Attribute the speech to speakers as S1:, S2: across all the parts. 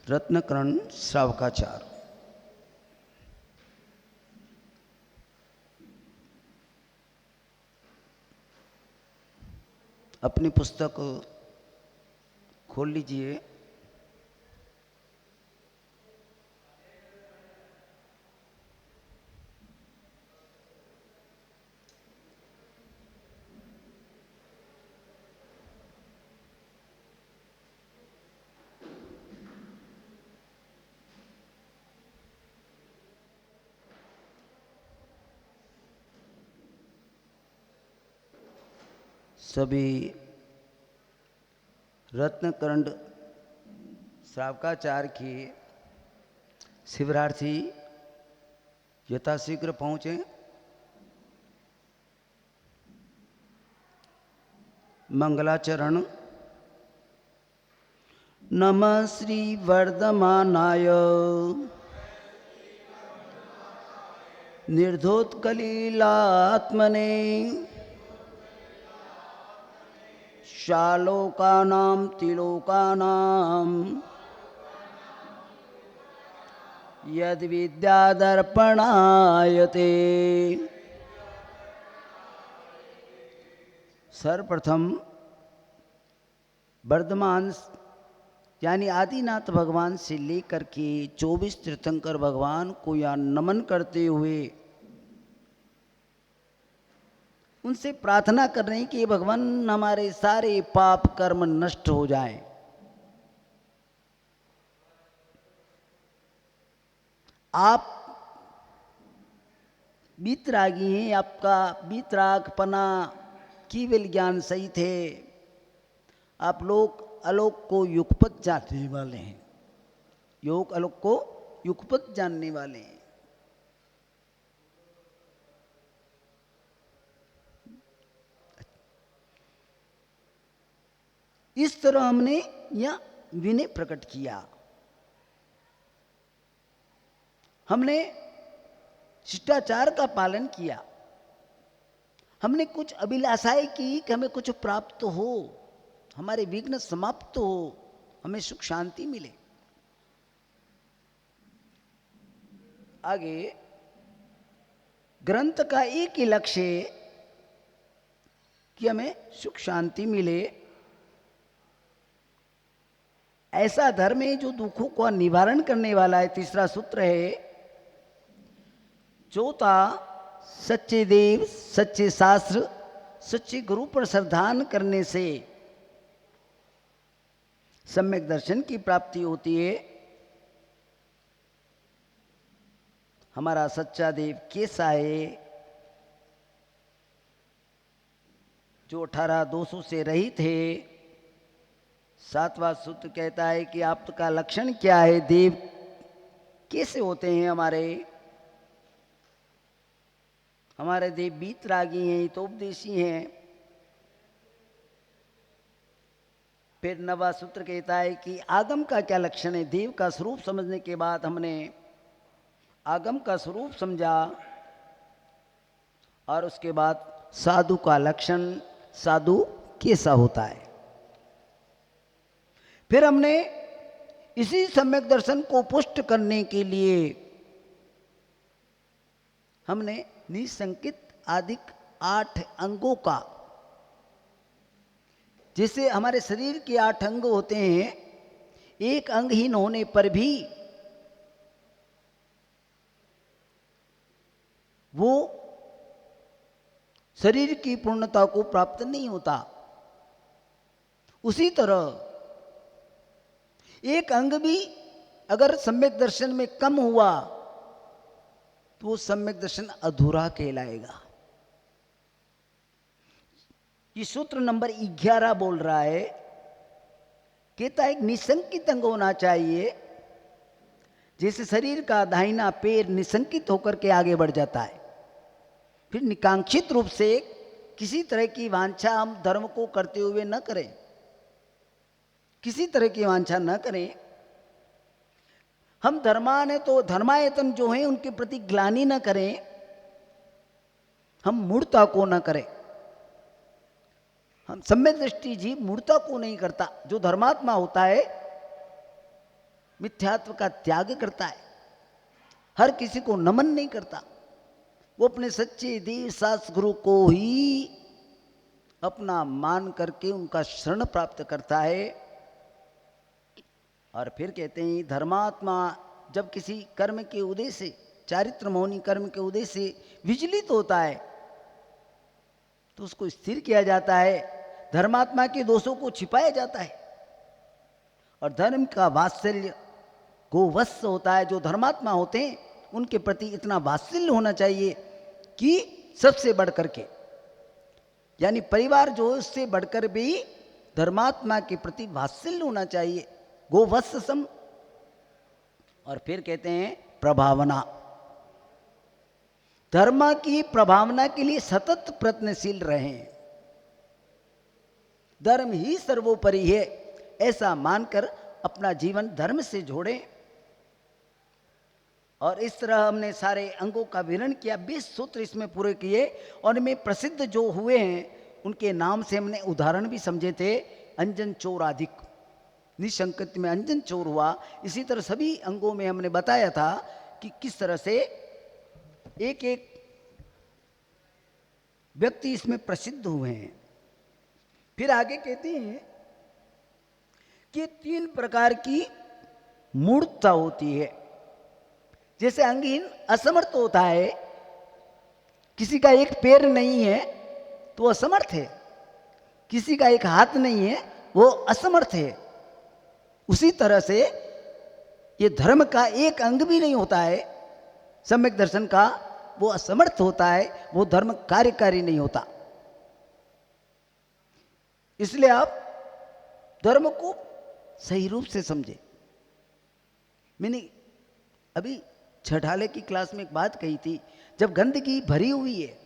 S1: रत्नकर्ण श्रावकाचार। अपनी पुस्तक खोल लीजिए। सभी रत्नकर्ण श्रावकाचार के शिविरार्थी यथाशीघ्र पहुँचे। मंगलाचरण। नमः श्री वर्धमानाय निर्धोत्कलीलात्मने शालोकानां तिलोकानां यद विद्यादर्पणायते। सर्वप्रथम वर्धमान यानी आदिनाथ भगवान से लेकर के 24 तीर्थंकर भगवान को यहाँ नमन करते हुए उनसे प्रार्थना कर रहे हैं कि भगवान हमारे सारे पाप कर्म नष्ट हो जाएं। आप बीतरागी हैं, आपका बीतरागपना केवल ज्ञान सहित है। आप लोग आलोक को युगपत जानने वाले हैं, योग आलोक को युगपत जानने वाले हैं। इस तरह हमने यह विनय प्रकट किया। हमने शिष्टाचार का पालन किया। हमने कुछ अभिलाषाएं की कि हमें कुछ प्राप्त हो, हमारे विघ्न समाप्त हो, हमें सुख शांति मिले। आगे ग्रंथ का एक ही लक्ष्य है कि हमें सुख शांति मिले। ऐसा धर्म है जो दुखों का निवारण करने वाला है। तीसरा सूत्र है, चौथा सच्चे देव, सच्चे शास्त्र, सच्चे गुरु पर श्रद्धान करने से सम्यक दर्शन की प्राप्ति होती है। हमारा सच्चा देव कैसा है? जो 18 दोषों से रहित है। सातवां सूत्र कहता है कि आपका लक्षण क्या है, देव कैसे होते हैं हमारे देव बीतरागी हैं, हितोपदेशी हैं। फिर नवा सूत्र कहता है कि आगम का क्या लक्षण है। देव का स्वरूप समझने के बाद हमने आगम का स्वरूप समझा और उसके बाद साधु का लक्षण, साधु कैसा होता है। फिर हमने इसी सम्यक दर्शन को पुष्ट करने के लिए हमने निसंकित आदि 8 अंगों का, जैसे हमारे शरीर के 8 अंग होते हैं, एक अंगहीन होने पर भी वो शरीर की पूर्णता को प्राप्त नहीं होता। उसी तरह एक अंग भी अगर सम्यक दर्शन में कम हुआ तो वो सम्यक दर्शन अधूरा कहलाएगा। ये सूत्र नंबर 11 बोल रहा है, कहता है एक निसंकित अंग होना चाहिए। जैसे शरीर का दाहिना पैर निसंकित होकर के आगे बढ़ जाता है, फिर निकांक्षित रूप से किसी तरह की वांछा हम धर्म को करते हुए न करें, किसी तरह की वांछा न करें। हम धर्मान है तो धर्मायतन जो है उनके प्रति ग्लानि न करें, हम मूढ़ता को न करें। हम सम्यक दृष्टि जीव मूढ़ता को नहीं करता। जो धर्मात्मा होता है मिथ्यात्व का त्याग करता है, हर किसी को नमन नहीं करता, वो अपने सच्चे देव शास्त्र गुरु को ही अपना मान करके उनका शरण प्राप्त करता है। और फिर कहते हैं धर्मात्मा जब किसी कर्म के उदय से, चारित्र मौनी कर्म के उदय से विचलित होता है तो उसको स्थिर किया जाता है, धर्मात्मा के दोषों को छिपाया जाता है। और धर्म का वात्सल्य गोवत्स होता है, जो धर्मात्मा होते हैं उनके प्रति इतना वात्सल्य होना चाहिए कि सबसे बढ़कर के, यानी परिवार जो है उससे बढ़कर भी धर्मात्मा के प्रति वात्सल्य होना चाहिए, गोवत्स सम। और फिर कहते हैं प्रभावना, धर्म की प्रभावना के लिए सतत प्रयत्नशील रहें, धर्म ही सर्वोपरि है ऐसा मानकर अपना जीवन धर्म से जोड़ें। और इस तरह हमने सारे अंगों का विवरण किया, 20 सूत्र इसमें पूरे किए और इनमें प्रसिद्ध जो हुए हैं उनके नाम से हमने उदाहरण भी समझे थे। अंजन चौराधिक, निशंकित में अंजन चोर हुआ। इसी तरह सभी अंगों में हमने बताया था कि किस तरह से एक एक व्यक्ति इसमें प्रसिद्ध हुए हैं। फिर आगे कहते हैं कि 3 प्रकार की मूर्तता होती है। जैसे अंगहीन असमर्थ होता है, किसी का एक पैर नहीं है तो असमर्थ है, किसी का एक हाथ नहीं है वो असमर्थ है। उसी तरह से ये धर्म का एक अंग भी नहीं होता है सम्यक दर्शन का, वो असमर्थ होता है, वो धर्म कार्यकारी नहीं होता। इसलिए आप धर्म को सही रूप से समझे। मैंने अभी छठाले की क्लास में एक बात कही थी, जब गंदगी भरी हुई है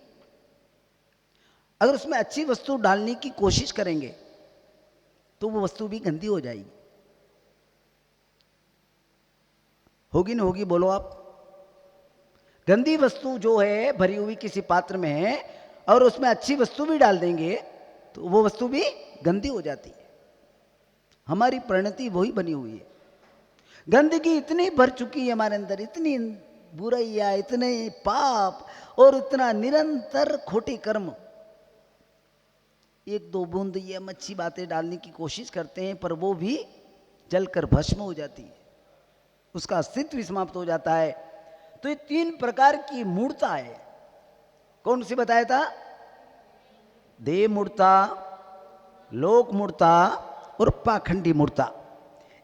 S1: अगर उसमें अच्छी वस्तु डालने की कोशिश करेंगे तो वो वस्तु भी गंदी हो जाएगी। होगी ना होगी, बोलो आप। गंदी वस्तु जो है भरी हुई किसी पात्र में है और उसमें अच्छी वस्तु भी डाल देंगे तो वो वस्तु भी गंदी हो जाती है। हमारी परिणति वही बनी हुई है। गंदगी इतनी भर चुकी है हमारे अंदर, इतनी बुराइयां, इतने पाप और इतना निरंतर खोटे कर्म। 1-2 बूंद ये अच्छी बातें डालने की कोशिश करते हैं पर वो भी जलकर भस्म हो जाती है, उसका अस्तित्व समाप्त हो जाता है। तो ये 3 प्रकार की मूर्ता है। कौन सी बताया था? देव मूर्ता, लोक मूर्ता और पाखंडी मूर्ता।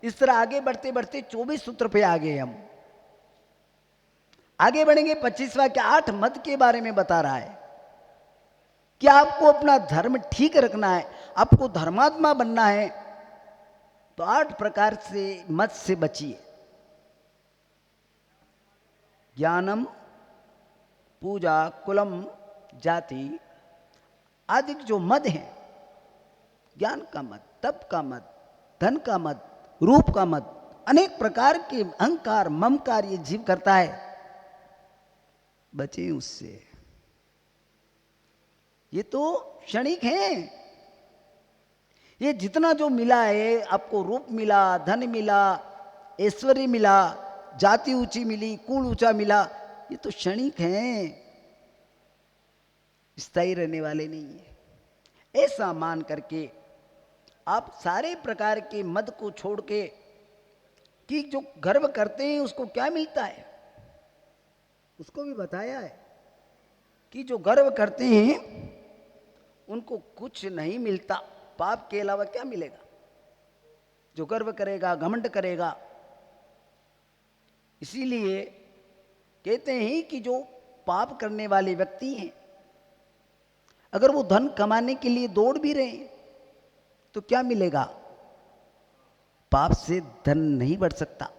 S1: इस तरह आगे बढ़ते बढ़ते 24 सूत्र पे आ गए हम। आगे बढ़ेंगे 25वां के 8 मत के बारे में बता रहा है कि आपको अपना धर्म ठीक रखना है, आपको धर्मात्मा बनना है तो 8 प्रकार से मत से बचिए। ज्ञानम, पूजा, कुलम, जाति आदि जो मद हैं, ज्ञान का मद, तप का मद, धन का मद, रूप का मद, अनेक प्रकार के अहंकार ममकार ये जीव करता है, बचे उससे। ये तो क्षणिक है। ये जितना जो मिला है आपको, रूप मिला, धन मिला, ऐश्वर्य मिला, जाति ऊंची मिली, कुल ऊंचा मिला, ये तो क्षणिक हैं, स्थायी रहने वाले नहीं है। ऐसा मान करके आप सारे प्रकार के मद को छोड़ के, कि जो गर्व करते हैं उसको क्या मिलता है उसको भी बताया है कि जो गर्व करते हैं उनको कुछ नहीं मिलता, पाप के अलावा क्या मिलेगा। जो गर्व करेगा, घमंड करेगा, इसीलिए कहते हैं कि जो पाप करने वाले व्यक्ति हैं अगर वो धन कमाने के लिए दौड़ भी रहे हैं तो क्या मिलेगा? पाप से धन नहीं बढ़ सकता।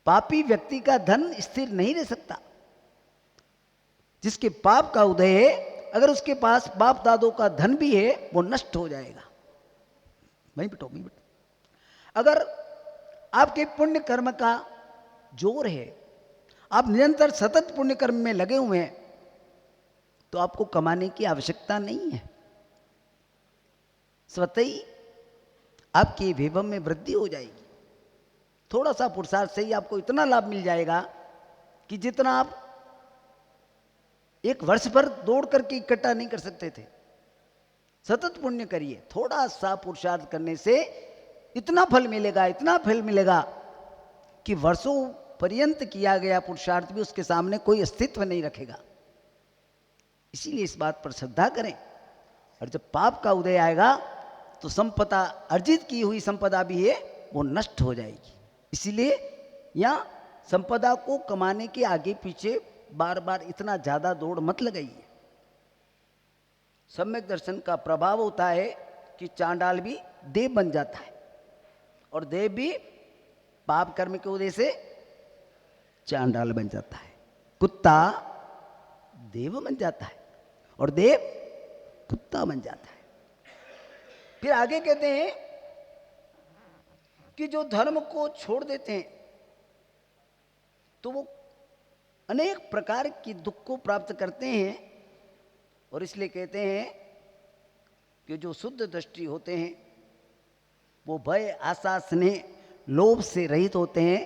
S1: पापी व्यक्ति का धन स्थिर नहीं रह सकता। जिसके पाप का उदय है, अगर उसके पास बाप दादों का धन भी है वो नष्ट हो जाएगा। वहीं बैठो, वहीं बैठो। अगर आपके पुण्य कर्म का जोर है, आप निरंतर सतत पुण्य कर्म में लगे हुए हैं तो आपको कमाने की आवश्यकता नहीं है, स्वतः ही आपके वैभव में वृद्धि हो जाएगी। थोड़ा सा पुरुषार्थ से ही आपको इतना लाभ मिल जाएगा कि जितना आप एक वर्ष भर दौड़ करके इकट्ठा नहीं कर सकते थे। सतत पुण्य करिए, थोड़ा सा पुरुषार्थ करने से इतना फल मिलेगा, इतना फल मिलेगा कि वर्षों पर्यंत किया गया पुरुषार्थ भी उसके सामने कोई अस्तित्व नहीं रखेगा। इसीलिए इस बात पर श्रद्धा करें। और जब पाप का उदय आएगा तो संपदा, अर्जित की हुई संपदा भी है वो नष्ट हो जाएगी। इसीलिए यहाँ संपदा को कमाने के आगे पीछे बार बार इतना ज्यादा दौड़ मत लगाइए। सम्यक दर्शन का प्रभाव होता है कि चांडाल भी देव बन जाता है, और देव भी पाप कर्म के उदय से चांडाल बन जाता है। कुत्ता देव बन जाता है और देव कुत्ता बन जाता है। फिर आगे कहते हैं कि जो धर्म को छोड़ देते हैं तो वो अनेक प्रकार की दुख को प्राप्त करते हैं, और इसलिए कहते हैं कि जो शुद्ध दृष्टि होते हैं वो भय, आशा, स्नेह, लोभ से रहित होते हैं,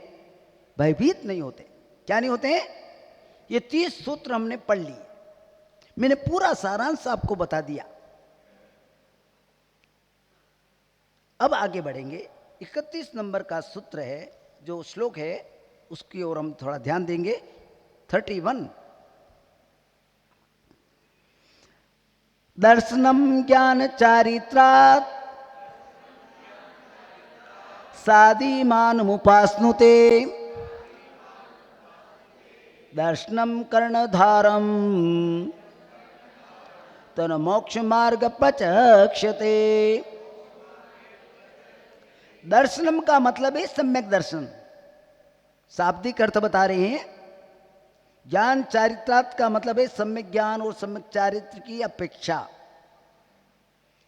S1: भयभीत नहीं होते। क्या नहीं होते हैं? ये 30 सूत्र हमने पढ़ लिए, मैंने पूरा सारांश आपको बता दिया। अब आगे बढ़ेंगे। 31 नंबर का सूत्र है, जो श्लोक है उसकी ओर हम थोड़ा ध्यान देंगे। 31 दर्शनम ज्ञान चारित्रात् सादीमान मुपास्नुते दर्शनम कर्णधारम तन मोक्ष मार्ग प्रचक्षते। दर्शनम का मतलब है सम्यक दर्शन, शाब्दिक अर्थ बता रहे हैं। ज्ञान चारित्रात् का मतलब है सम्यक ज्ञान और सम्यक चारित्र की अपेक्षा।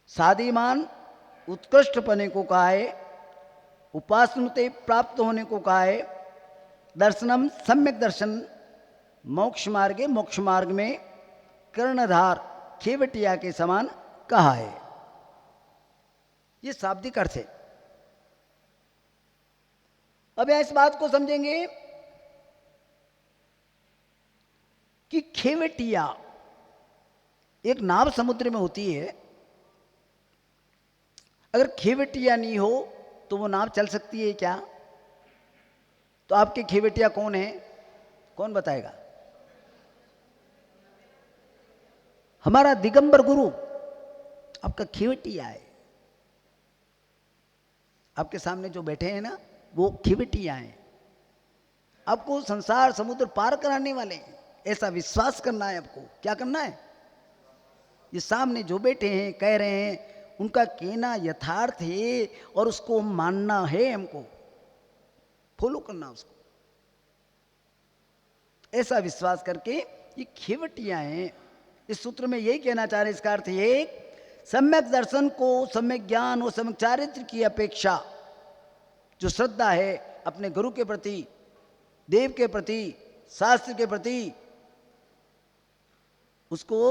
S1: सादीमान उत्कृष्ट पने को कहा है, उपासनुते प्राप्त होने को कहा है, दर्शनम सम्यक दर्शन मोक्ष मार्गे, मोक्ष मार्ग में कर्णधार खेवटिया के समान कहा है। ये शाब्दिक अर्थ है। अब इस बात को समझेंगे कि खेवटिया एक नाव समुद्र में होती है। अगर खेवटिया नहीं हो तो वो नाव चल सकती है क्या? तो आपके खेवटिया कौन है? कौन बताएगा? हमारा दिगंबर गुरु आपका खेवटिया है। आपके सामने जो बैठे हैं ना, वो खेवटिया हैं। आपको संसार समुद्र पार कराने वाले हैं, ऐसा विश्वास करना है आपको। क्या करना है? ये सामने जो बैठे हैं, कह रहे हैं, उनका कहना यथार्थ है और उसको मानना है, हमको फॉलो करना उसको। ऐसा विश्वास करके ये खेवटियां हैं। इस सूत्र में यही कहना चाह रहे हैं। इसका अर्थ ये, सम्यक दर्शन को, सम्यक ज्ञान और सम्यक चारित्र की अपेक्षा जो श्रद्धा है अपने गुरु के प्रति, देव के प्रति, शास्त्र के प्रति, उसको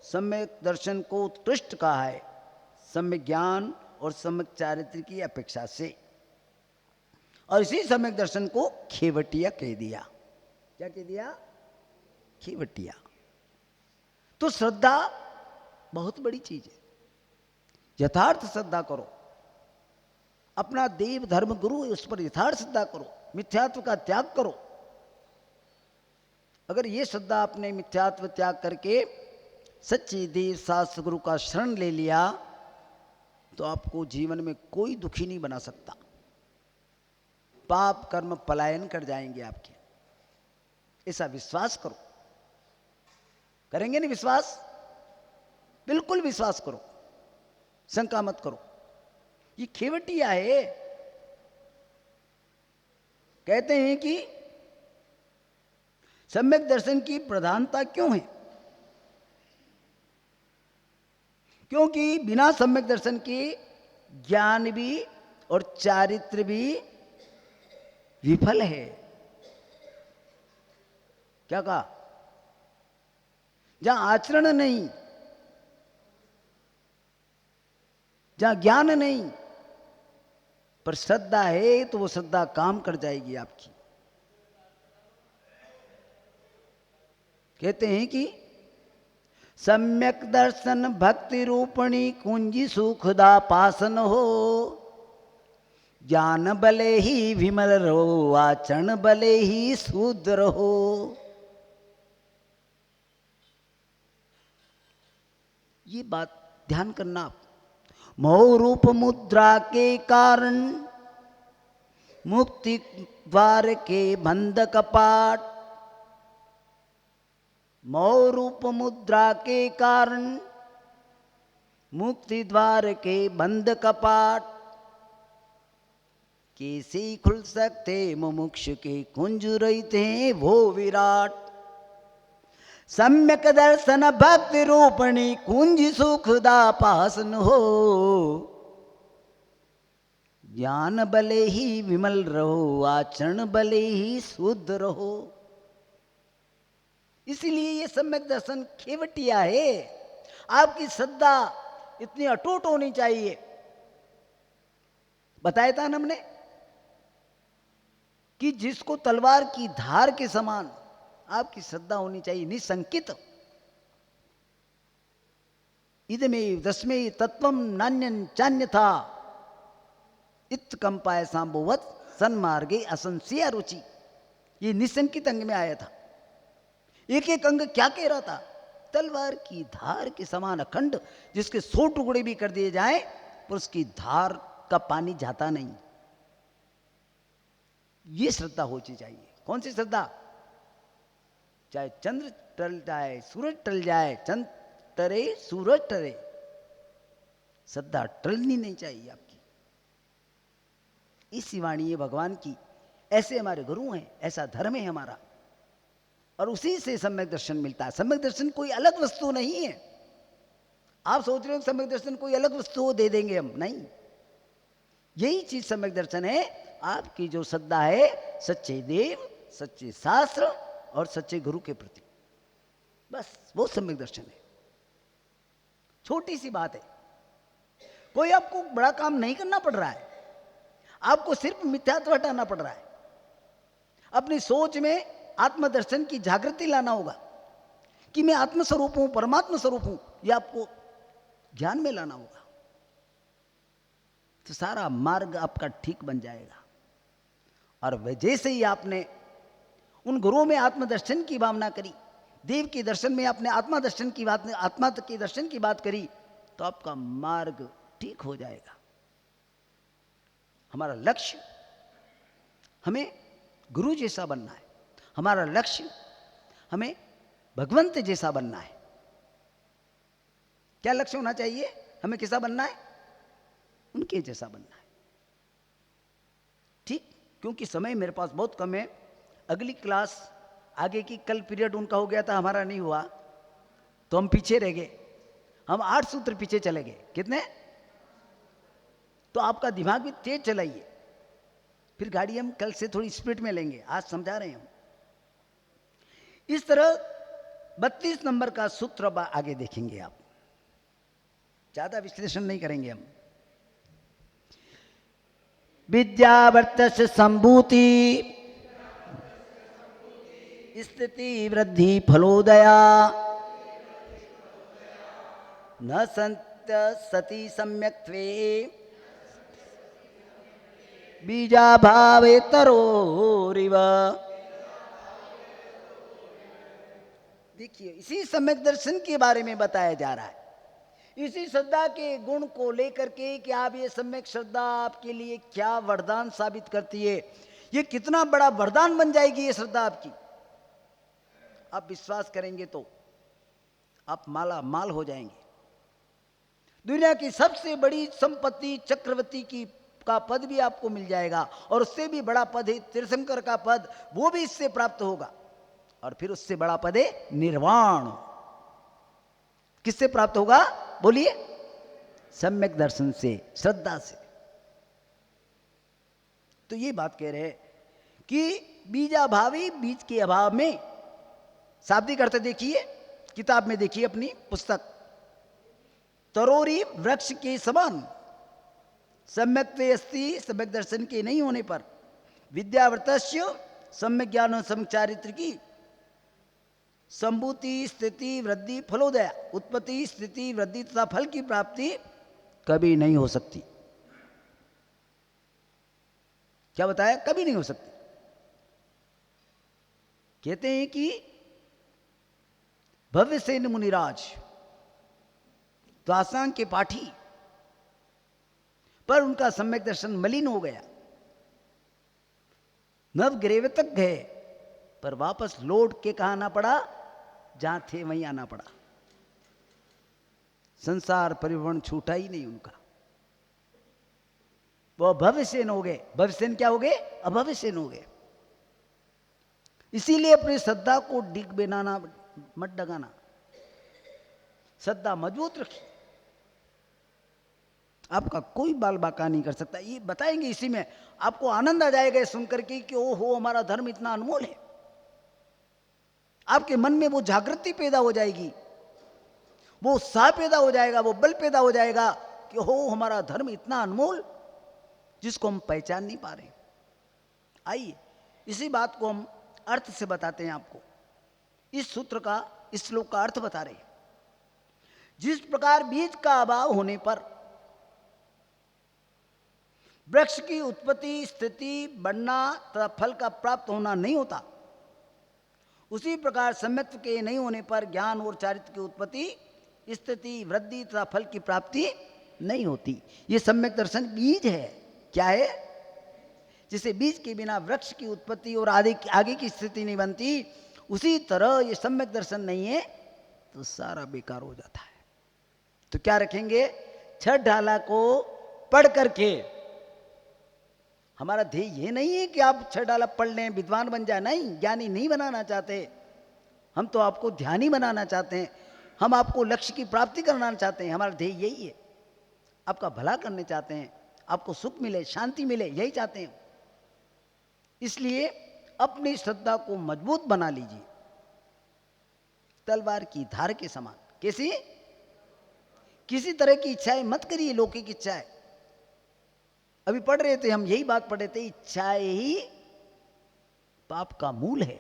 S1: सम्यक दर्शन को उत्कृष्ट कहा है, सम्यक ज्ञान और सम्यक चारित्र की अपेक्षा से। और इसी सम्यक दर्शन को खेवटिया कह दिया। क्या कह दिया? खेवटिया। तो श्रद्धा बहुत बड़ी चीज है। यथार्थ श्रद्धा करो, अपना देव धर्म गुरु है उस पर यथार्थ श्रद्धा करो, मिथ्यात्व का त्याग करो। अगर ये श्रद्धा आपने मिथ्यात्व त्याग करके सच्चे देव शास्त्र गुरु का शरण ले लिया तो आपको जीवन में कोई दुखी नहीं बना सकता। पाप कर्म पलायन कर जाएंगे आपके। ऐसा विश्वास करो। करेंगे नहीं विश्वास? बिल्कुल विश्वास करो, शंका मत करो। ये खेवटिया है। कहते हैं कि सम्यक दर्शन की प्रधानता क्यों है? क्योंकि बिना सम्यक दर्शन के ज्ञान भी और चारित्र भी विफल है। क्या कहा? जहां आचरण नहीं, जहां ज्ञान नहीं, पर श्रद्धा है तो वो श्रद्धा काम कर जाएगी आपकी। कहते हैं कि सम्यक दर्शन भक्ति रूपणी कुंजी सुखदा पासन हो, ज्ञान बले ही विमल रहो, आचरण बले ही शुद्ध रहो। ये बात ध्यान करना आप। मोह रूप मुद्रा के कारण मुक्ति द्वार के बंद कपाट, मोह रूप मुद्रा के कारण मुक्ति द्वार के बंद कपाट, कैसे खुल सकते मुमुक्ष के कुंज रहते हैं वो विराट। सम्यक दर्शन भक्ति रूपणी कुंज सुखदा पासन हो, ज्ञान बले ही विमल रहो, आचरण बले ही शुद्ध रहो। इसलिए ये सम्यक दर्शन खेवटिया है। आपकी श्रद्धा इतनी अटूट होनी चाहिए। बताया था ना हमने कि जिसको तलवार की धार के समान आपकी श्रद्धा होनी चाहिए, निसंकित। इदमेव दशमे तत्वम नान्यं चान्यथा इत्कंपाय सांभवत सन्मार्गे असंशया रुचि। ये निसंकित अंग में आया था। एक एक अंग क्या कह रहा था? तलवार की धार के समान अखंड, जिसके 100 टुकड़े भी कर दिए जाए पर उसकी धार का पानी जाता नहीं। ये श्रद्धा होनी चाहिए। कौन सी श्रद्धा? चाहे चंद्र टल जाए, सूरज टल जाए, चंद्र टरे सूरज टरे, श्रद्धा टलनी नहीं चाहिए आपकी। इसी वाणी है भगवान की। ऐसे हमारे गुरु हैं, ऐसा धर्म है हमारा, और उसी से सम्यक दर्शन मिलता है। सम्यक दर्शन कोई अलग वस्तु नहीं है। आप सोच रहे हो सम्यक दर्शन कोई अलग वस्तु दे देंगे हम, नहीं। यही चीज सम्यक दर्शन है। आपकी जो श्रद्धा है सच्चे देव, सच्चे शास्त्र और सच्चे गुरु के प्रति, बस वो सम्यक दर्शन है। छोटी सी बात है। कोई आपको बड़ा काम नहीं करना पड़ रहा है, आपको सिर्फ मिथ्यात्व हटाना पड़ रहा है। अपनी सोच में आत्मदर्शन की जागृति लाना होगा कि मैं आत्मस्वरूप हूं, परमात्मा स्वरूप हूं। यह आपको ध्यान में लाना होगा, तो सारा मार्ग आपका ठीक बन जाएगा। और जैसे ही आपने उन गुरुओं में आत्मदर्शन की भावना करी, देव के दर्शन में आपने आत्मा दर्शन की बात, आत्मा के दर्शन की बात करी, तो आपका मार्ग ठीक हो जाएगा। हमारा लक्ष्य, हमें गुरु जैसा बनना है। हमारा लक्ष्य, हमें भगवंत जैसा बनना है। क्या लक्ष्य होना चाहिए? हमें कैसा बनना है? उनके जैसा बनना है। ठीक, क्योंकि समय मेरे पास बहुत कम है। अगली क्लास आगे की, कल पीरियड उनका हो गया था, हमारा नहीं हुआ, तो हम पीछे रह गए। हम 8 सूत्र पीछे चले गए। कितने? तो आपका दिमाग भी तेज चलाइए, फिर गाड़ी हम कल से थोड़ी स्पीड में लेंगे। आज समझा रहे हैं हम। इस तरह 32 नंबर का सूत्र अब आगे देखेंगे आप, ज्यादा विश्लेषण नहीं करेंगे हम। विद्यावर्तस्य संभूति स्थिति वृद्धि फलोदया न संत सती सम्यक्त्वे बीजाभावे तरोरिव। देखिए, इसी सम्यक दर्शन के बारे में बताया जा रहा है। इसी श्रद्धा के गुण को लेकर के कि आप ये सम्यक श्रद्धा आपके लिए क्या वरदान साबित करती है, ये कितना बड़ा वरदान बन जाएगी ये श्रद्धा आपकी। आप विश्वास करेंगे तो आप माला माल हो जाएंगे। दुनिया की सबसे बड़ी संपत्ति चक्रवर्ती की का पद भी आपको मिल जाएगा, और उससे भी बड़ा पद है तीर्थंकर का पद, वो भी इससे प्राप्त होगा। और फिर उससे बड़ा पद है निर्वाण। किससे प्राप्त होगा? बोलिए। सम्यक दर्शन से, श्रद्धा से। तो ये बात कह रहे हैं कि बीजाभावी, बीज के अभाव में, शाब्दिक अर्थ देखिए, किताब में देखिए अपनी पुस्तक, तरोरी वृक्ष के समान। सम्यक्ते अस्ति, सम्यक दर्शन के नहीं होने पर, विद्यावृतस्य सम्यक ज्ञान सम्यक चारित्र की संभूति स्थिति वृद्धि फलोदय, उत्पत्ति स्थिति वृद्धि तथा फल की प्राप्ति कभी नहीं हो सकती। क्या बताया? कभी नहीं हो सकती। कहते हैं कि भव्यसेन मुनिराज द्वासांग के पाठी, पर उनका सम्यक दर्शन मलिन हो गया। नवग्रेव तक गए, पर वापस लौट के कहा आना पड़ा, जहां थे वहीं आना पड़ा। संसार परिभ्रमण छूटा ही नहीं उनका। वो भव्यसेन हो गए। भव्यसेन क्या हो गए? अभव्यसेन हो गए। इसीलिए अपनी श्रद्धा को डिग बनाना मत डगाना, श्रद्धा मजबूत रखिए। आपका कोई बाल बाका नहीं कर सकता। ये बताएंगे, इसी में आपको आनंद आ जाएगा सुनकर के कि ओहो हमारा धर्म इतना अनमोल है। आपके मन में वो जागृति पैदा हो जाएगी, वो उत्साह पैदा हो जाएगा, वो बल पैदा हो जाएगा कि हो हमारा धर्म इतना अनमोल जिसको हम पहचान नहीं पा रहे। आइए इसी बात को हम अर्थ से बताते हैं आपको। इस सूत्र का, इस श्लोक का अर्थ बता रहे हैं। जिस प्रकार बीज का अभाव होने पर वृक्ष की उत्पत्ति स्थिति बढ़ना तथा फल का प्राप्त होना नहीं होता, उसी प्रकार सम्यक्त्व के नहीं होने पर ज्ञान और चारित्र की उत्पत्ति स्थिति वृद्धि तथा फल की प्राप्ति नहीं होती। ये सम्यक दर्शन बीज है। क्या है? जिसे बीज के बिना वृक्ष की उत्पत्ति और आगे की स्थिति नहीं बनती, उसी तरह ये सम्यक दर्शन नहीं है तो सारा बेकार हो जाता है। तो क्या रखेंगे? छठ ढाला को पढ़ करके। हमारा ध्येय ये नहीं है कि आप छठ ढाला पढ़ लें विद्वान बन जाए, नहीं, ज्ञानी नहीं बनाना चाहते हम, तो आपको ध्यानी बनाना चाहते हैं। हम आपको लक्ष्य की प्राप्ति कराना चाहते हैं। हमारा ध्येय यही है, आपका भला करने चाहते हैं, आपको सुख मिले, शांति मिले, यही चाहते हैं। इसलिए अपनी श्रद्धा को मजबूत बना लीजिए, तलवार की धार के समान। कैसी? किसी तरह की इच्छाएं मत करिए, लौकिक इच्छाएं। अभी पढ़ रहे थे हम, यही बात पढ़ रहे थे, इच्छाएं ही पाप का मूल है।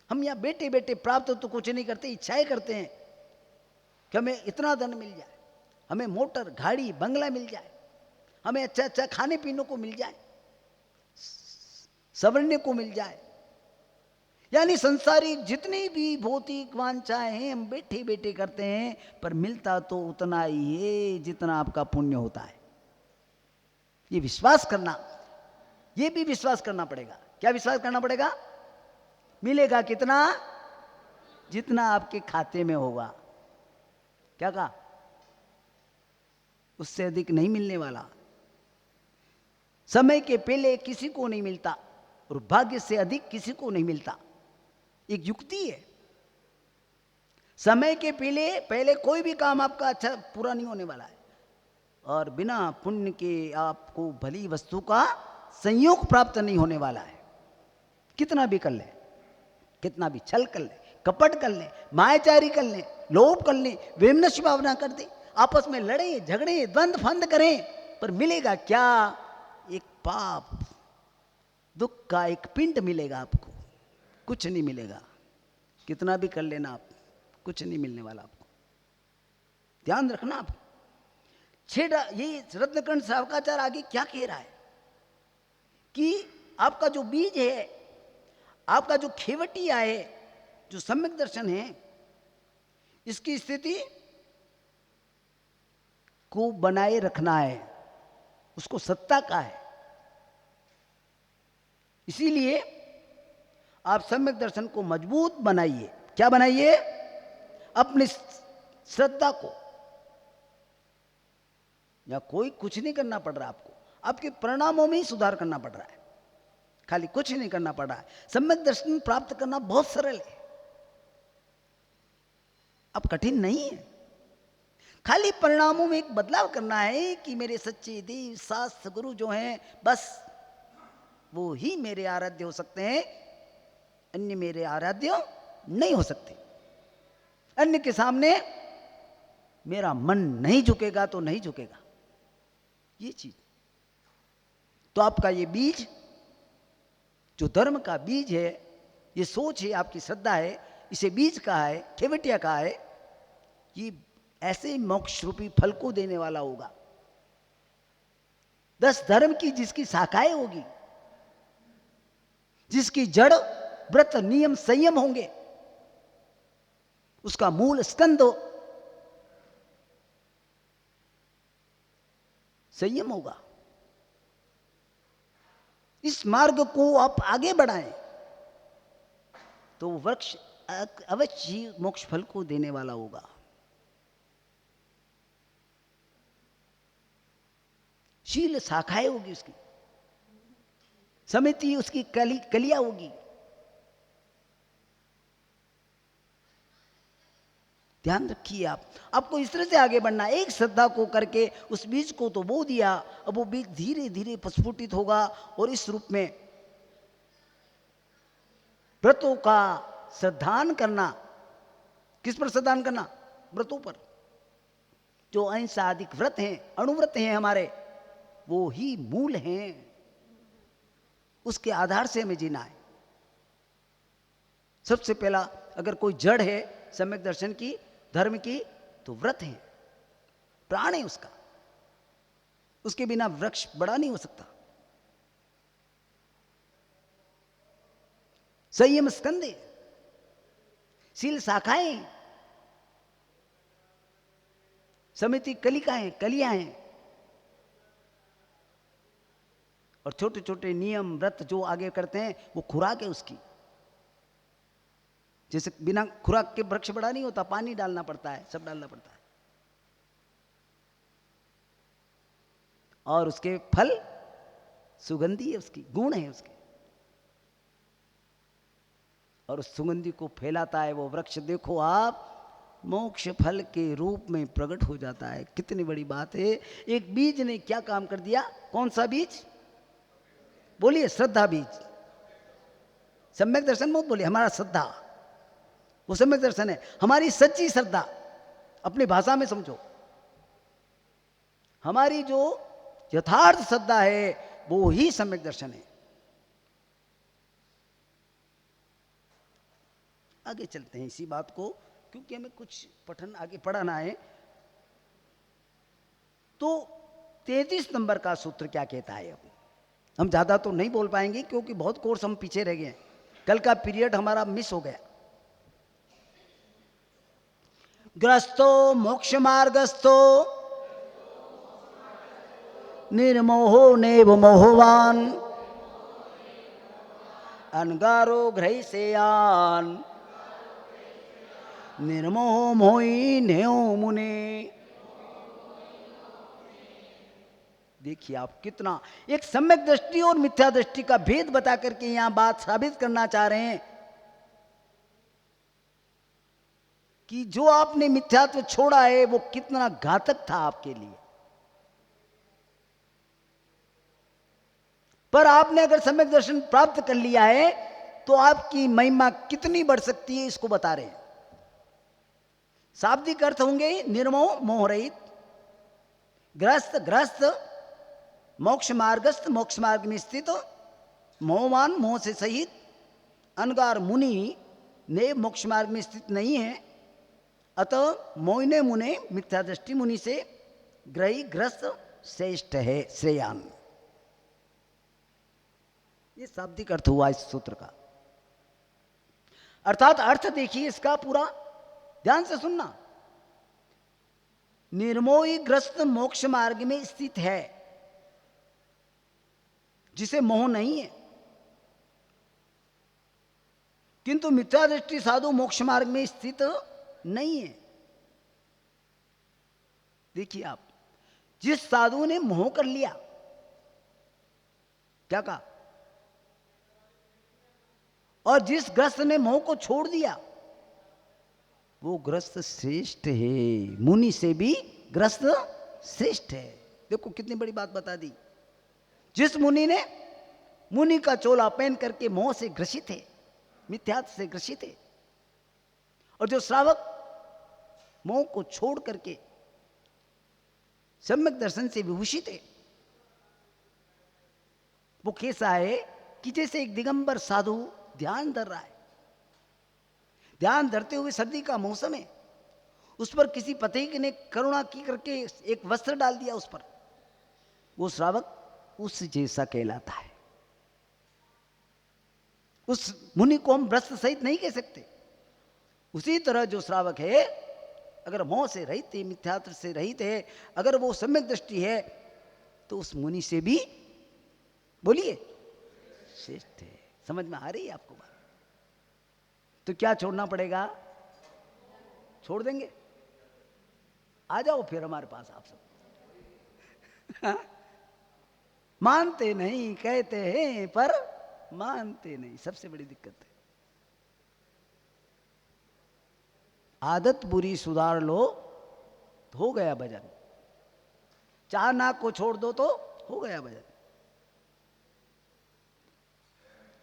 S1: हम यहां बैठे बैठे प्राप्त तो कुछ नहीं करते, इच्छाएं करते हैं कि हमें इतना धन मिल जाए, हमें मोटर गाड़ी बंगला मिल जाए, हमें अच्छा अच्छा खाने पीने को मिल जाए, सवरने को मिल जाए। यानी संसारिक जितनी भी भौतिक वांछाएं हैं हम बैठे बैठे करते हैं, पर मिलता तो उतना ही है जितना आपका पुण्य होता है। ये विश्वास करना, ये भी विश्वास करना पड़ेगा। क्या विश्वास करना पड़ेगा? मिलेगा कितना? जितना आपके खाते में होगा। क्या कहा? उससे अधिक नहीं मिलने वाला। समय के पहले किसी को नहीं मिलता और भाग्य से अधिक किसी को नहीं मिलता। एक युक्ति है। समय के पहले कोई भी काम आपका अच्छा पूरा नहीं होने वाला है, और बिना पुण्य के आपको भली वस्तु का संयोग प्राप्त नहीं होने वाला है। कितना भी कर ले, कितना भी छल कर ले, कपट कर ले, मायाचारी कर ले, लोभ कर ले, वेमनस्य भावना कर दे, आपस में लड़े झगड़े द्वंद फंद करें, पर मिलेगा क्या? एक पाप, दुख का एक पिंड मिलेगा आपको, कुछ नहीं मिलेगा। कितना भी कर लेना आप, कुछ नहीं मिलने वाला आपको। ध्यान रखना आप। ये रत्नकर्ण सावकाचार्य आगे क्या कह रहा है कि आपका जो बीज है, आपका जो खेवटिया है, जो सम्यक दर्शन है, इसकी स्थिति को बनाए रखना है, उसको सत्ता का है। इसीलिए आप सम्यक दर्शन को मजबूत बनाइए। क्या बनाइए? अपनी श्रद्धा को। या कोई कुछ नहीं करना पड़ रहा आपको, आपके परिणामों में ही सुधार करना पड़ रहा है, खाली कुछ नहीं करना पड़ रहा है। सम्यक दर्शन प्राप्त करना बहुत सरल है, अब कठिन नहीं है। खाली परिणामों में एक बदलाव करना है कि मेरे सच्चे देव शास्त्र गुरु जो हैं, बस वो ही मेरे आराध्य हो सकते हैं, अन्य मेरे आराध्य नहीं हो सकते। अन्य के सामने मेरा मन नहीं झुकेगा तो नहीं झुकेगा। ये चीज। तो आपका ये बीज, जो धर्म का बीज है, ये सोच है, आपकी श्रद्धा है, इसे बीज कहा है, खेवटिया कहा है, ये ऐसे मोक्ष रूपी फल को देने वाला होगा। 10 धर्म की जिसकी शाखाएं होगी, जिसकी जड़ व्रत नियम संयम होंगे, उसका मूल स्कंद संयम होगा। इस मार्ग को आप आगे बढ़ाएं तो वृक्ष अवश्य ही मोक्ष फल को देने वाला होगा। शील शाखाएं होगी उसकी, समिति उसकी कलियां होगी। ध्यान रखिए, आपको इस तरह से आगे बढ़ना। एक श्रद्धा को करके उस बीज को तो बो दिया, अब वो बीज धीरे धीरे प्रस्फुटित होगा और इस रूप में व्रतों का श्रद्धान करना। किस पर श्रद्धान करना? व्रतों पर। जो अहिंसा आदि व्रत हैं, अणुव्रत हैं हमारे, वो ही मूल हैं। उसके आधार से हमें जीना है। सबसे पहला अगर कोई जड़ है सम्यक दर्शन की, धर्म की, तो व्रत है, प्राण है उसका। उसके बिना वृक्ष बड़ा नहीं हो सकता। संयम स्कंदे, शील शाखाएं, समिति कलिकाएं, कलियां हैं, और छोटे छोटे नियम व्रत जो आगे करते हैं वो खुराक है उसकी। जैसे बिना खुराक के वृक्ष बड़ा नहीं होता, पानी डालना पड़ता है, सब डालना पड़ता है, और उसके फल सुगंधी है, उसकी गुण है उसके, और उस सुगंधी को फैलाता है वो वृक्ष। देखो आप, मोक्ष फल के रूप में प्रकट हो जाता है। कितनी बड़ी बात है। एक बीज ने क्या काम कर दिया? कौन सा बीज? बोलिए, श्रद्धा बीज। सम्यक दर्शन मत बोलिए, हमारा श्रद्धा वो सम्यक दर्शन है। हमारी सच्ची श्रद्धा, अपनी भाषा में समझो, हमारी जो यथार्थ श्रद्धा है वो ही सम्यक दर्शन है। आगे चलते हैं इसी बात को, क्योंकि हमें कुछ पठन आगे पढ़ाना है। तो 33 नंबर का सूत्र क्या कहता है? अब हम ज्यादा तो नहीं बोल पाएंगे क्योंकि बहुत कोर्स हम पीछे रह गए। कल का पीरियड हमारा मिस हो गया। ग्रस्तो मोक्ष मार्गस्थो निर्मोहो नेव मोहवान अनगारो ग्रहीसेयान निर्मोहो मोही नेओ मुने। देखिए आप, कितना एक सम्यक दृष्टि और मिथ्या दृष्टि का भेद बता करके यहां बात साबित करना चाह रहे हैं कि जो आपने मिथ्यात्व छोड़ा है वो कितना घातक था आपके लिए। पर आपने अगर सम्यक दर्शन प्राप्त कर लिया है तो आपकी महिमा कितनी बढ़ सकती है, इसको बता रहे हैं। शाब्दिक अर्थ होंगे निर्मोह, मोह रहित, ग्रस्त, ग्रस्त, मोक्ष मार्गस्थ, मोक्ष मार्ग में स्थित, मोहवान, मोह से सहित, अनगार मुनि ने मोक्ष मार्ग में स्थित नहीं है, अतः मोहिने मुने मिथ्या दृष्टि मुनि से ग्रही ग्रस्त श्रेष्ठ है, श्रेयान। ये शाब्दिक अर्थ हुआ इस सूत्र का। अर्थात अर्थ देखिए इसका पूरा ध्यान से सुनना। निर्मोही ग्रस्त मोक्ष मार्ग में स्थित है, जिसे मोह नहीं है, किंतु मिथ्या दृष्टि साधु मोक्ष मार्ग में स्थित नहीं है। देखिए आप, जिस साधु ने मोह कर लिया, क्या कहा? और जिस ग्रस्त ने मोह को छोड़ दिया, वो ग्रस्त श्रेष्ठ है, मुनि से भी ग्रस्त श्रेष्ठ है। देखो कितनी बड़ी बात बता दी। जिस मुनि ने मुनि का चोला पहन करके मोह से ग्रसित है, मिथ्यात्व से ग्रसित है, और जो श्रावक मोह को छोड़ करके सम्यक दर्शन से विभूषित है, वो कैसा है कि जैसे एक दिगंबर साधु ध्यान धर रहा है, ध्यान धरते हुए सर्दी का मौसम है, उस पर किसी पथिक ने करुणा की करके एक वस्त्र डाल दिया उस पर, वो श्रावक उस जैसा कहलाता है। उस मुनि को हम वस्त्र सहित नहीं कह सकते। उसी तरह जो श्रावक है, अगर मोह से रहित है, मिथ्यात्व से रहित है, अगर वो सम्यक दृष्टि है, तो उस मुनि से भी, बोलिए, श्रेष्ठ है। समझ में आ रही है आपको बात? तो क्या छोड़ना पड़ेगा? छोड़ देंगे? आ जाओ फिर हमारे पास आप सब। मानते नहीं, कहते हैं पर मानते नहीं, सबसे बड़ी दिक्कत है। आदत बुरी सुधार लो तो हो गया भजन। चार नाक को छोड़ दो तो हो गया भजन।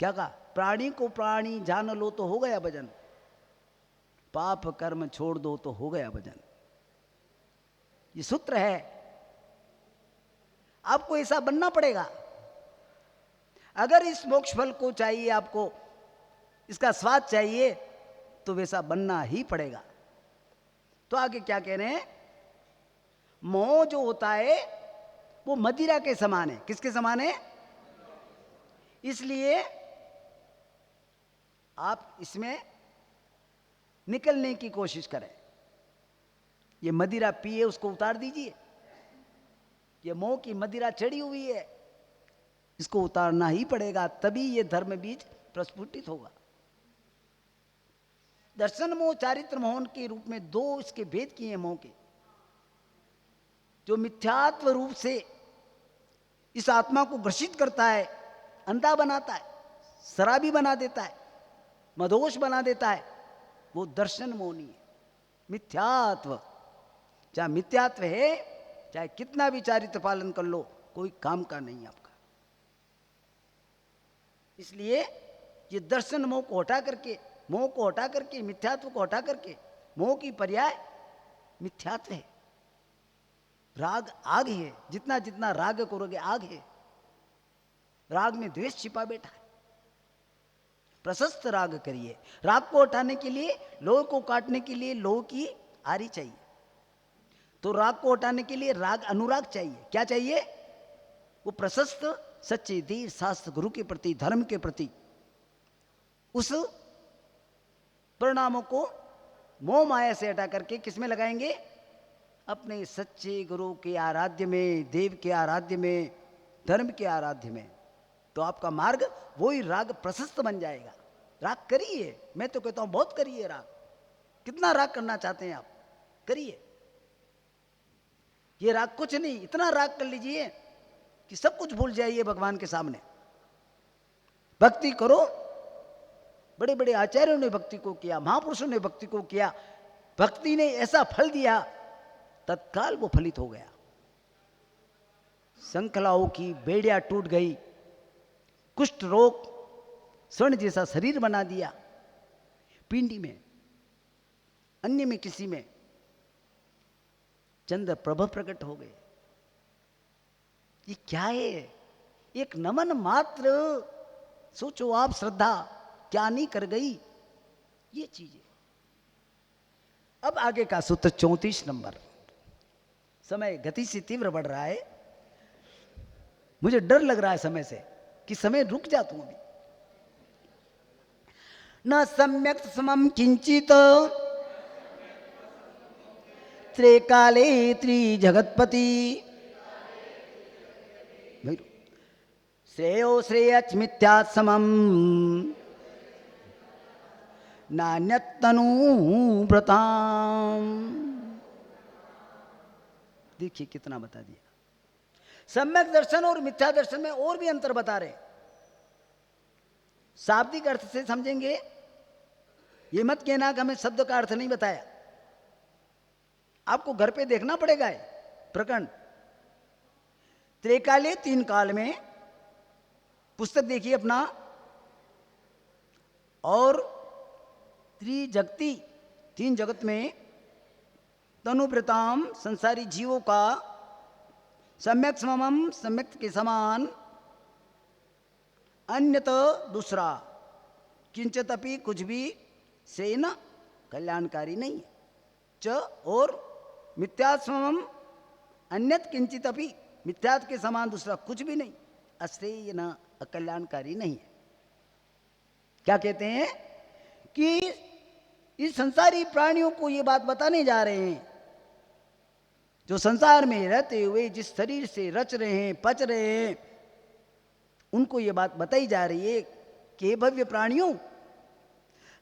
S1: क्या कहा? प्राणी को प्राणी जान लो तो हो गया भजन। पाप कर्म छोड़ दो तो हो गया भजन। ये सूत्र है। आपको ऐसा बनना पड़ेगा। अगर इस मोक्ष फल को चाहिए, आपको इसका स्वाद चाहिए, तो वैसा बनना ही पड़ेगा। तो आगे क्या कह रहे हैं? मोह जो होता है वो मदिरा के समान है। किसके समान है? इसलिए आप इसमें निकलने की कोशिश करें। ये मदिरा पिए, उसको उतार दीजिए। ये मोह की मदिरा चढ़ी हुई है, इसको उतारना ही पड़ेगा, तभी ये धर्म बीज प्रस्फुटित होगा। दर्शन मोह, चारित्र मोहन के रूप में दो इसके भेद किए हैं मोह के। जो मिथ्यात्व रूप से इस आत्मा को ग्रसित करता है, अंधा बनाता है, शराबी बना देता है, मदोष बना देता है, वो दर्शन मोहनी है। मिथ्यात्व, चाहे मिथ्यात्व है, चाहे कितना भी चारित्र पालन कर लो, कोई काम का नहीं आपका। इसलिए ये दर्शन मोह को हटा करके, मोह को हटा करके, मिथ्यात्व को हटा करके, मोह की पर्याय मिथ्यात्व है। राग आग है, जितना जितना राग करोगे आग है। राग में द्वेष छिपा बैठा है। प्रशस्त राग करिए। राग को हटाने के लिए, लोह को काटने के लिए लोह की आरी चाहिए। तो राग को हटाने के लिए राग अनुराग चाहिए। क्या चाहिए? वो प्रशस्त सच्चे धीर शास्त्र गुरु के प्रति, धर्म के प्रति उस परिणामों को मोह माया से हटा करके किसमें लगाएंगे? अपने सच्चे गुरु के आराध्य में, देव के आराध्य में, धर्म के आराध्य में। तो आपका मार्ग वही राग प्रशस्त बन जाएगा। राग करिए, मैं तो कहता हूं बहुत करिए राग। कितना राग करना चाहते हैं आप? करिए। ये राग कुछ नहीं, इतना राग कर लीजिए कि सब कुछ भूल जाइए भगवान के सामने। भक्ति करो। बड़े बड़े आचार्यों ने भक्ति को किया, महापुरुषों ने भक्ति को किया। भक्ति ने ऐसा फल दिया, तत्काल वो फलित हो गया। संकलाओं की बेड़ियां टूट गई, कुष्ठ रोग स्वर्ण जैसा शरीर बना दिया। पिंडी में, अन्य में, किसी में चंद्र प्रभा प्रकट हो गए। ये क्या है? एक नमन मात्र। सोचो आप, श्रद्धा क्या नहीं कर गई ये चीजें। अब आगे का सूत्र 34 नंबर। समय गति से तीव्र बढ़ रहा है। मुझे डर लग रहा है समय से कि समय रुक जा तू अभी। न सम्यक समम किंचित त्रिकाले त्रिजगत्पति श्रेयो श्रेयच मिथ्यात् समम नान्यतनु व्रताम। देखिए कितना बता दिया। सम्यक दर्शन और मिथ्या दर्शन में और भी अंतर बता रहे। शाब्दिक अर्थ से समझेंगे, ये मत कहना कि हमें शब्द का अर्थ नहीं बताया। आपको घर पे देखना पड़ेगा ये प्रकरण। त्रिकाले, तीन काल में, पुस्तक देखिए अपना। और त्रिजगती, तीन जगत में, तनुव्रताम, संसारी जीवों का, सम्यक समम, सम्यक के समान, अन्यत दूसरा, किंचित अपि कुछ भी से न कल्याणकारी नहीं है। च और मिथ्यात्मम अन्यत किंचित अपि, मिथ्यात के समान दूसरा कुछ भी नहीं, अश्रेय न अकल्याणकारी नहीं है। क्या कहते हैं कि इस संसारी प्राणियों को ये बात बताने जा रहे हैं, जो संसार में रहते हुए जिस शरीर से रच रहे हैं, पच रहे हैं, उनको ये बात बताई जा रही है कि भव्य प्राणियों,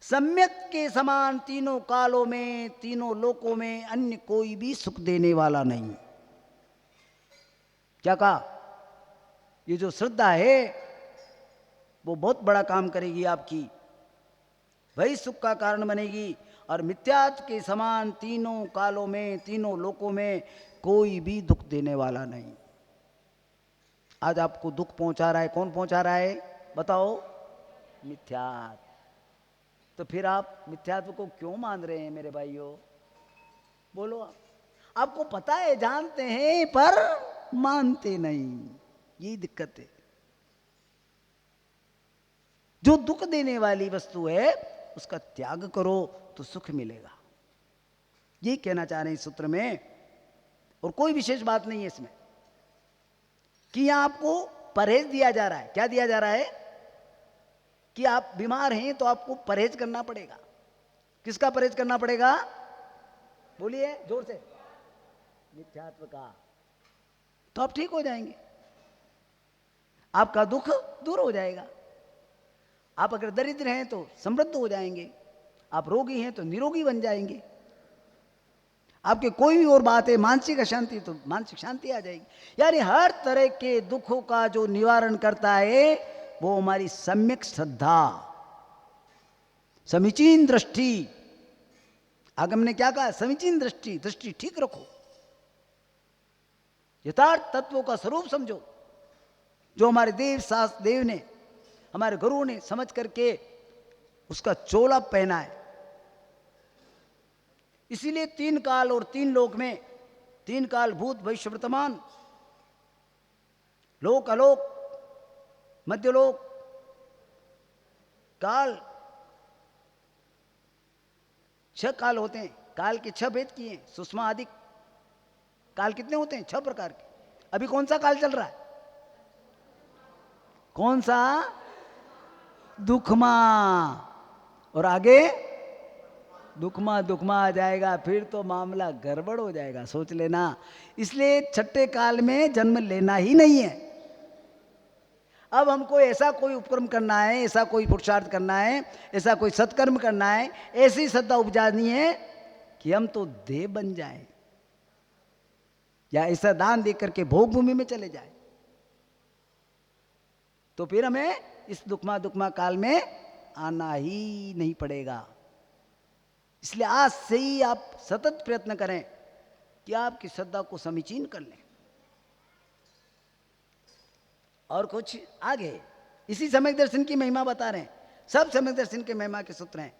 S1: सम्यक के समान तीनों कालों में, तीनों लोकों में अन्य कोई भी सुख देने वाला नहीं। क्या कहा? ये जो श्रद्धा है वो बहुत बड़ा काम करेगी आपकी, वही सुख का कारण बनेगी। और मिथ्यात के समान तीनों कालों में, तीनों लोकों में कोई भी दुख देने वाला नहीं। आज आपको दुख पहुंचा रहा है, कौन पहुंचा रहा है बताओ? मिथ्यात। तो फिर आप मिथ्यात्व को क्यों मान रहे हैं मेरे भाइयों? बोलो आप। आपको पता है, जानते हैं, पर मानते नहीं, यही दिक्कत है। जो दुख देने वाली वस्तु है उसका त्याग करो तो सुख मिलेगा, यही कहना चाह रहे हैं इस सूत्र में। और कोई विशेष बात नहीं है इसमें कि यहां आपको परहेज दिया जा रहा है। क्या दिया जा रहा है? कि आप बीमार हैं तो आपको परहेज करना पड़ेगा। किसका परहेज करना पड़ेगा? बोलिए जोर से। मिथ्यात्व का। तो आप ठीक हो जाएंगे, आपका दुख दूर हो जाएगा। आप अगर दरिद्र हैं तो समृद्ध हो जाएंगे, आप रोगी हैं तो निरोगी बन जाएंगे। आपके कोई भी और बात है, मानसिक अशांति, तो मानसिक शांति आ जाएगी। यानी हर तरह के दुखों का जो निवारण करता है वो हमारी सम्यक श्रद्धा, समीचीन दृष्टि। आगम ने क्या कहा? समीचीन दृष्टि, दृष्टि ठीक रखो, यथार्थ तत्वों का स्वरूप समझो, जो हमारे देव शास्त्र देव ने, हमारे गुरुओं ने समझ करके उसका चोला पहना है। इसीलिए तीन काल और तीन लोक में, तीन काल भूत भविष्य वर्तमान, लोक अलोक, मध्यलोक काल, 6 काल होते हैं। काल के 6 भेद किए हैं, सुषमा आदि काल कितने होते हैं? 6 प्रकार के। अभी कौन सा काल चल रहा है? कौन सा? दुखमा। और आगे दुखमा, दुखमा आ जाएगा, फिर तो मामला गड़बड़ हो जाएगा, सोच लेना। इसलिए छठे काल में जन्म लेना ही नहीं है। अब हमको ऐसा कोई उपक्रम करना है, ऐसा कोई पुरुषार्थ करना है, ऐसा कोई सत्कर्म करना है, ऐसी श्रद्धा उपजानी है कि हम तो देव बन जाएं, या ऐसा दान दे करके भोग भूमि में चले जाए। तो फिर हमें इस दुखमा दुखमा काल में आना ही नहीं पड़ेगा। इसलिए आज से ही आप सतत प्रयत्न करें कि आपकी श्रद्धा को समीचीन कर लें। और कुछ आगे इसी सम्यक दर्शन की महिमा बता रहे हैं। सब सम्यक दर्शन के महिमा के सूत्र हैं।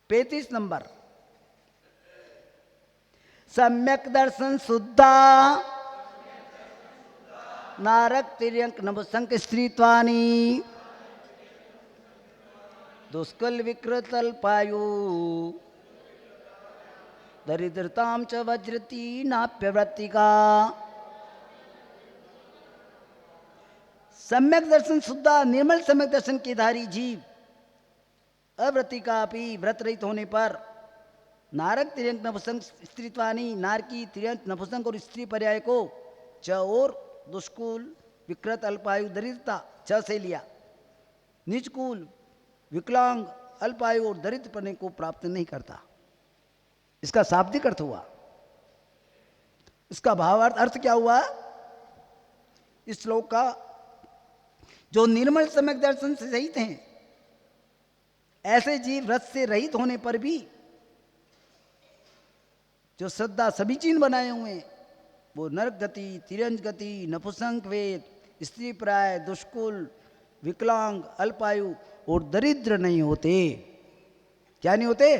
S1: 35 नंबर, सम्यक दर्शन शुद्धा नारक तिर्यंक नपुंसक स्त्रीत्वानि दुष्कल विकृतल्पायु दरिद्रताम च वज्रती नाप्यवृत्तिका। सम्यक दर्शन शुद्धा, निर्मल सम्यक दर्शन के धारी जीव अव्रतिका भी, व्रत रहित होने पर, नारक तिर्यंक नपुंसक स्त्रीत्वानि, नार की, तिर्यंक नपुंसक और स्त्री पर्याय को, च और दुष्कुल विकृत अल्पायु दरिद्रता, छ से लिया, निजकुल विकलांग अल्पायु और दरिद्रपने को प्राप्त नहीं करता। इसका शाब्दिक अर्थ हुआ। इसका भावार्थ अर्थ क्या हुआ इस श्लोक का? जो निर्मल सम्यक दर्शन से रहित हैं, ऐसे जीव व्रत से रहित होने पर भी जो श्रद्धा समीचीन बनाए हुए हैं, वो नरक गति, तिरंज गति, नपुंसक वेद, स्त्री प्राय, दुष्कुल, विकलांग, अल्पायु और दरिद्र नहीं होते। क्या नहीं होते?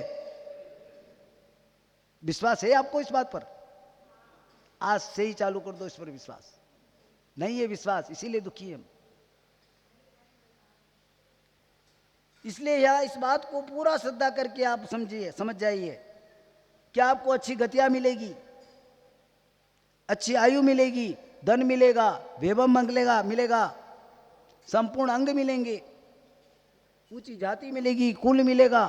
S1: विश्वास है आपको इस बात पर? आज से ही चालू कर दो इस पर विश्वास। नहीं है विश्वास, इसीलिए दुखी हम। इसलिए यह इस बात को पूरा श्रद्धा करके आप समझिए, समझ जाइए कि आपको अच्छी गतियां मिलेगी, अच्छी आयु मिलेगी, धन मिलेगा, वैभव मिलेगा, संपूर्ण अंग मिलेंगे, ऊंची जाति मिलेगी, कुल मिलेगा,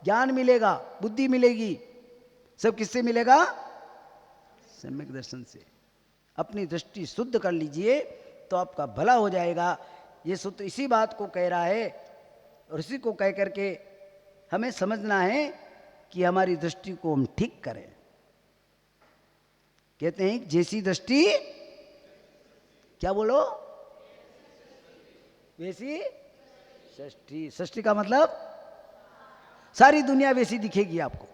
S1: ज्ञान मिलेगा, बुद्धि मिलेगी। सब किससे मिलेगा? सम्यक दर्शन से। अपनी दृष्टि शुद्ध कर लीजिए तो आपका भला हो जाएगा। ये सूत्र इसी बात को कह रहा है और इसी को कह करके हमें समझना है कि हमारी दृष्टि को हम ठीक करें। कहते हैं जैसी दृष्टि, क्या बोलो, वैसी सृष्टि। सृष्टि का मतलब सारी दुनिया वैसी दिखेगी आपको।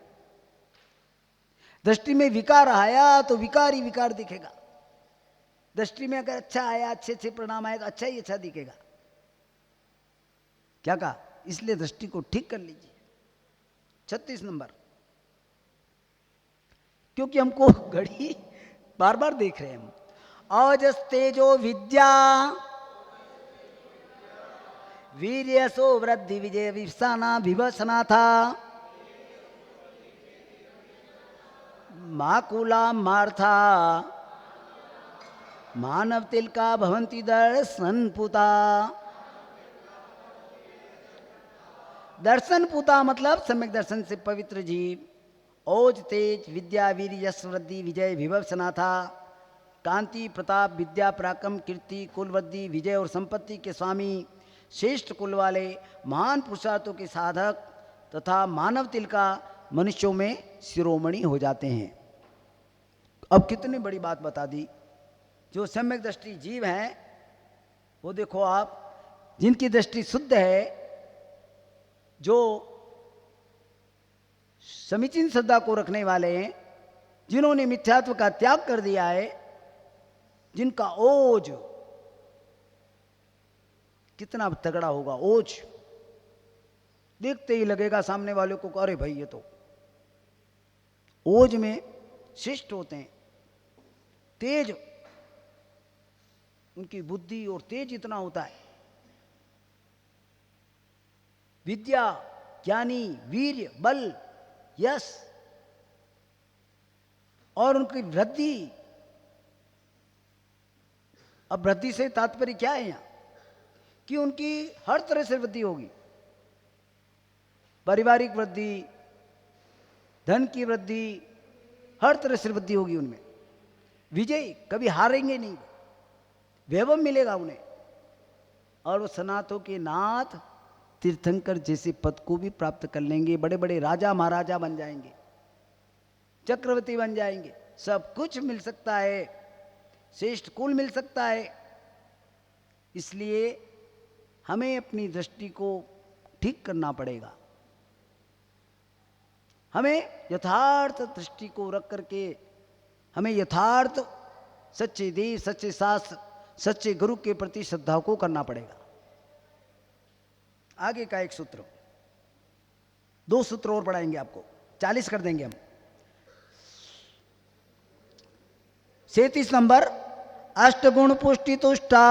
S1: दृष्टि में विकार आया तो विकार ही विकार दिखेगा। दृष्टि में अगर अच्छा आया, अच्छे अच्छे परिणाम आए तो अच्छा ही अच्छा दिखेगा। क्या कहा? इसलिए दृष्टि को ठीक कर लीजिए। 36 नंबर, क्योंकि हमको घड़ी बार बार देख रहे हैं हम। ओजस तेजो विद्या वीर्यसो वृद्धि विजय विवसाना विवसना था माकुला मार्था मानव तिलका भवंती दर्शन पुता। दर्शन पुता मतलब सम्यक दर्शन से पवित्र जीव। ओज तेज विद्या वीर यश वृद्धि विजय विभव सनाथा, कांति प्रताप विद्या पराक्रम कीर्ति कुल वृद्धि विजय और संपत्ति के स्वामी, श्रेष्ठ कुल वाले महान पुरुषार्थों के साधक तथा मानव तिलका मनुष्यों में शिरोमणि हो जाते हैं। अब कितनी बड़ी बात बता दी। जो सम्यक दृष्टि जीव हैं वो देखो आप, जिनकी दृष्टि शुद्ध है, जो समीचीन श्रद्धा को रखने वाले हैं, जिन्होंने मिथ्यात्व का त्याग कर दिया है, जिनका ओज कितना तगड़ा होगा। ओज देखते ही लगेगा सामने वाले को, अरे भाई ये तो ओज में शिष्ट होते हैं। तेज, उनकी बुद्धि और तेज इतना होता है। विद्या, ज्ञानी, वीर्य, बल, यश और उनकी वृद्धि। अब वृद्धि से तात्पर्य क्या है यहां? कि उनकी हर तरह से वृद्धि होगी। पारिवारिक वृद्धि, धन की वृद्धि, हर तरह से वृद्धि होगी उनमें। विजय, कभी हारेंगे नहीं, वैभव मिलेगा उन्हें। और वो सनातों के नाथ तीर्थंकर जैसे पद को भी प्राप्त कर लेंगे। बड़े बड़े राजा महाराजा बन जाएंगे, चक्रवर्ती बन जाएंगे, सब कुछ मिल सकता है, श्रेष्ठ कुल मिल सकता है। इसलिए हमें अपनी दृष्टि को ठीक करना पड़ेगा। हमें यथार्थ दृष्टि को रख करके हमें यथार्थ सच्चे देव, सच्चे शास्त्र, सच्चे गुरु के प्रति श्रद्धा को करना पड़ेगा। आगे का एक सूत्र, 2 सूत्र और पढ़ाएंगे आपको, 40 कर देंगे हम। 37 नंबर, अष्टगुण पुष्टि तुष्टा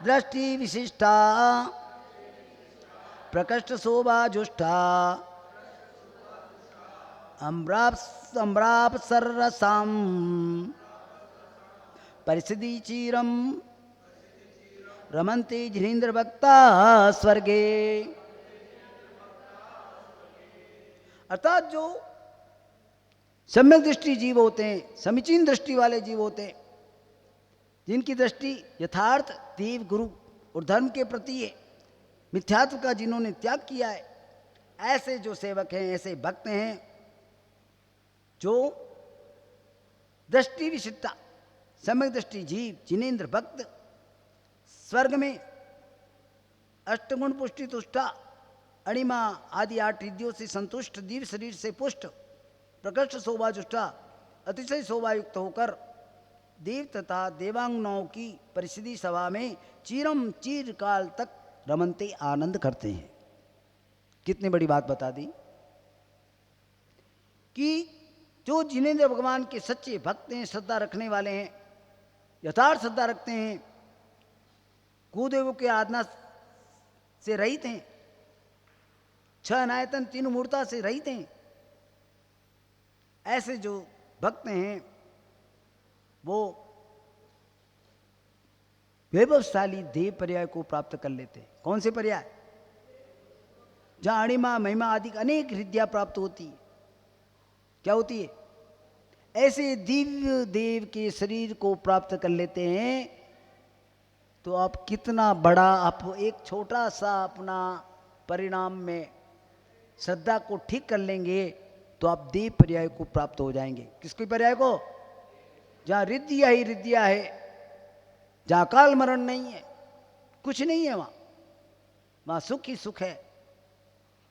S1: दृष्टि विशिष्टा प्रकृष्ट शोभा जुष्टा अम्राप सर्रसाम परिस्थिति चीरम रमन्ते जिनेन्द्र भक्ता स्वर्गे। अर्थात जो सम्यक दृष्टि जीव होते हैं, समीचीन दृष्टि वाले जीव होते हैं, जिनकी दृष्टि यथार्थ देव, गुरु और धर्म के प्रति है, मिथ्यात्व का जिन्होंने त्याग किया है, ऐसे जो सेवक हैं, ऐसे भक्त हैं, जो दृष्टि विशिष्टता सम्यक दृष्टि जीव, जिनेन्द्र भक्त स्वर्ग में अष्टगुण पुष्टि तुष्टा, अणिमा आदि 8 रिद्धियों से संतुष्ट, दिव्य शरीर से पुष्ट, प्रकृष्ट शोभा जुष्टा, अतिशय शोभायुक्त होकर देव तथा देवांगनाओं की परिस्थिति सभा में चीर काल तक रमनते आनंद करते हैं। कितनी बड़ी बात बता दी कि जो जिनेन्द्र भगवान के सच्चे भक्त हैं, श्रद्धा रखने वाले हैं, यथार्थ श्रद्धा रखते हैं, गुरुदेवों के आराधना से रहित हैं, 6 अनायतन 3 मूर्ता से रहित हैं। ऐसे जो भक्त हैं वो वैभवशाली देव पर्याय को प्राप्त कर लेते हैं। कौन से पर्याय? जहां अणिमा महिमा आदि अनेक रिद्धियां प्राप्त होती है। क्या होती है? ऐसे दिव्य देव के शरीर को प्राप्त कर लेते हैं। तो आप कितना बड़ा, आप एक छोटा सा अपना परिणाम में श्रद्धा को ठीक कर लेंगे तो आप देव पर्याय को प्राप्त हो जाएंगे। किसके पर्याय को? जहां रिद्धियां ही रिद्धियां है, जहां काल मरण नहीं है, कुछ नहीं है, वहां सुख ही सुख है।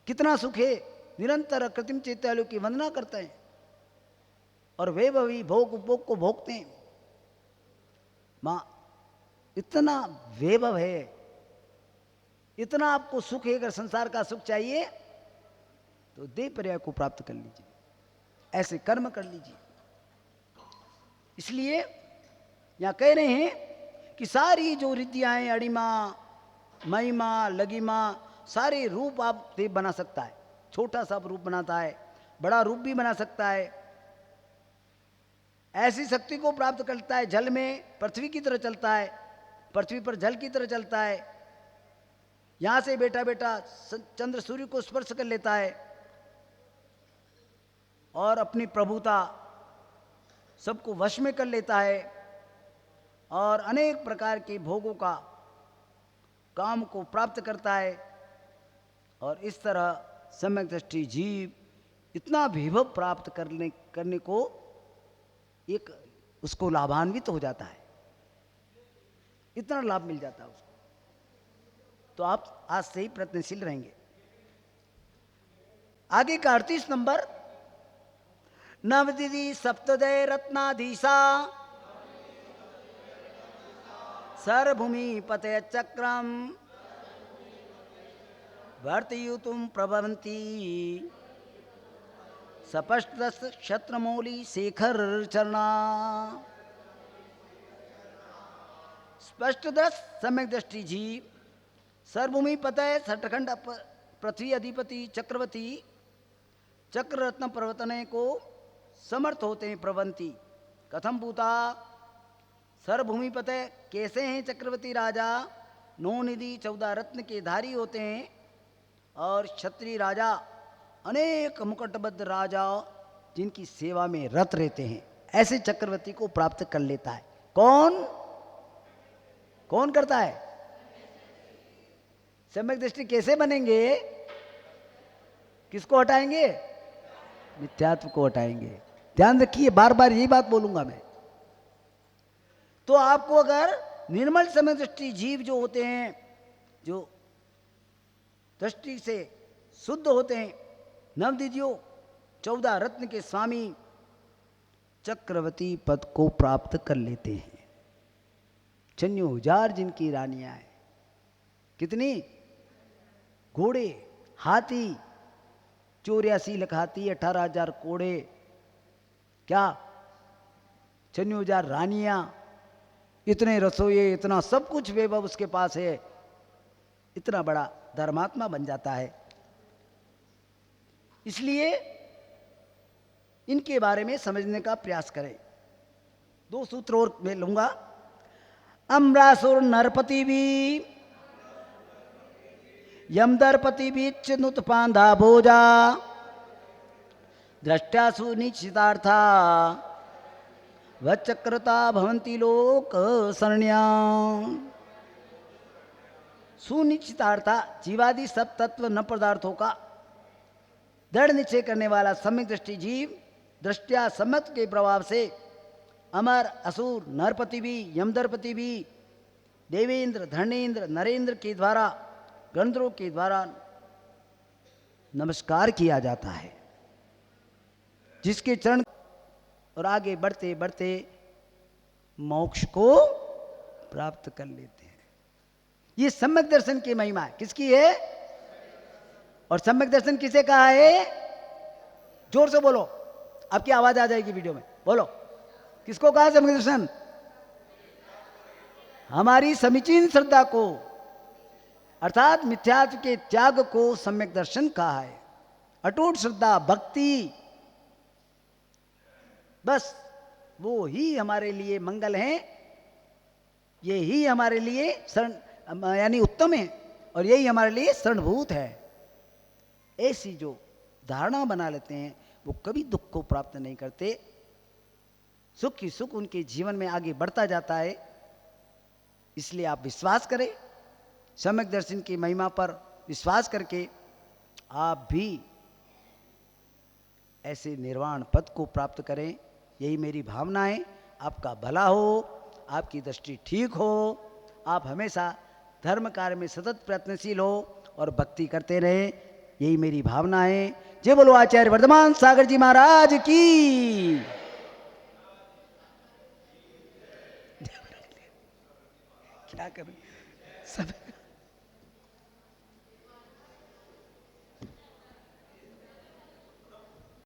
S1: कितना सुख है? निरंतर कृत्रिम चैत्यालयों की वंदना करते हैं और वैभवी भोग उपभोग को भोगते हैं। मां इतना वैभव है, इतना आपको सुख है। अगर संसार का सुख चाहिए तो देव पर्याय को प्राप्त कर लीजिए, ऐसे कर्म कर लीजिए। इसलिए यहां कह रहे हैं कि सारी जो रिद्धियां हैं, अणिमा महिमा लगिमा, सारे रूप आप देव बना सकता है। छोटा सा रूप बनाता है, बड़ा रूप भी बना सकता है। ऐसी शक्ति को प्राप्त करता है। जल में पृथ्वी की तरह चलता है, पृथ्वी पर जल की तरह चलता है। यहां से बेटा बेटा चंद्र सूर्य को स्पर्श कर लेता है और अपनी प्रभुता सबको वश में कर लेता है और अनेक प्रकार के भोगों का काम को प्राप्त करता है। और इस तरह सम्यक दृष्टि जीव इतना वैभव प्राप्त करने को एक उसको लाभान्वित हो जाता है, इतना लाभ मिल जाता है उसको। तो आप आज से ही प्रयत्नशील रहेंगे। आगे का 38 नंबर, नवदिदि सप्तदय रत्नाधीशा सर्वभूमि पतय चक्रम वर्तयुतुम प्रभवन्ति सपष्ट क्षत्रमौली शेखर चरणा। स्पष्ट दस सम्यक दृष्टि जीव सर्वभूमि पतय सटखंड पृथ्वी अधिपति चक्रवर्ती चक्र रत्न प्रवर्तने को समर्थ होते हैं। प्रवंती कथम भूता सर्वभूमि पतय, कैसे हैं चक्रवर्ती राजा? 9 निधि 14 रत्न के धारी होते हैं और क्षत्रिय राजा अनेक मुकुटबद्ध राजा जिनकी सेवा में रत रहते हैं। ऐसे चक्रवर्ती को प्राप्त कर लेता है। कौन कौन करता है? सम्यक दृष्टि कैसे बनेंगे? किसको हटाएंगे? मिथ्यात्व को हटाएंगे। ध्यान रखिए, बार बार यही बात बोलूंगा मैं। तो आपको अगर निर्मल सम्यक दृष्टि जीव जो होते हैं, जो दृष्टि से शुद्ध होते हैं, नवदिदियों 14 रत्न के स्वामी चक्रवर्ती पद को प्राप्त कर लेते हैं। 96,000 जिनकी रानियां हैं। कितनी? घोड़े, हाथी 84 लाख हाथी, 18,000 कोड़े, क्या 96,000 रानियां, इतने रसोई, इतना सब कुछ वैभव उसके पास है। इतना बड़ा धर्मात्मा बन जाता है। इसलिए इनके बारे में समझने का प्रयास करें। 2 सूत्र और मैं लूंगा। अम्रासुर नरपति भी यमदरपति भी चिनुत्पांधा भोजा दृष्टासु निश्चितार्था वचक्रता भवंती लोक शरण्या। सुनिश्चितार्था जीवादि सब तत्व न पदार्थों का दृढ़ निश्चय करने वाला सम्यक दृष्टि जीव दृष्टिया सम्मत के प्रभाव से अमर असुर नरपति भी यमदरपति भी देवेंद्र धर्मेंद्र नरेंद्र के द्वारा गंधर्वों के द्वारा नमस्कार किया जाता है, जिसके चरण और आगे बढ़ते बढ़ते मोक्ष को प्राप्त कर लेते हैं। ये सम्यक दर्शन की महिमा है। किसकी है? और सम्यक दर्शन किसे कहा है? जोर से बोलो, आपकी आवाज आ जाएगी वीडियो में। बोलो, किसको कहा सम्यक दर्शन? हमारी समीचीन श्रद्धा को अर्थात मिथ्यात्व के त्याग को सम्यक दर्शन कहा है। अटूट श्रद्धा भक्ति, बस वो ही हमारे लिए मंगल है, ये ही हमारे लिए शरण यानी उत्तम है, और यही हमारे लिए शरणभूत है। ऐसी जो धारणा बना लेते हैं वो कभी दुख को प्राप्त नहीं करते, सुख ही सुख उनके जीवन में आगे बढ़ता जाता है। इसलिए आप विश्वास करें, सम्यक दर्शन की महिमा पर विश्वास करके आप भी ऐसे निर्वाण पद को प्राप्त करें, यही मेरी भावना है। आपका भला हो, आपकी दृष्टि ठीक हो, आप हमेशा धर्म कार्य में सतत प्रयत्नशील हो और भक्ति करते रहे, यही मेरी भावना है। जय बोलो आचार्य वर्धमान सागर जी महाराज की। क्या करें सब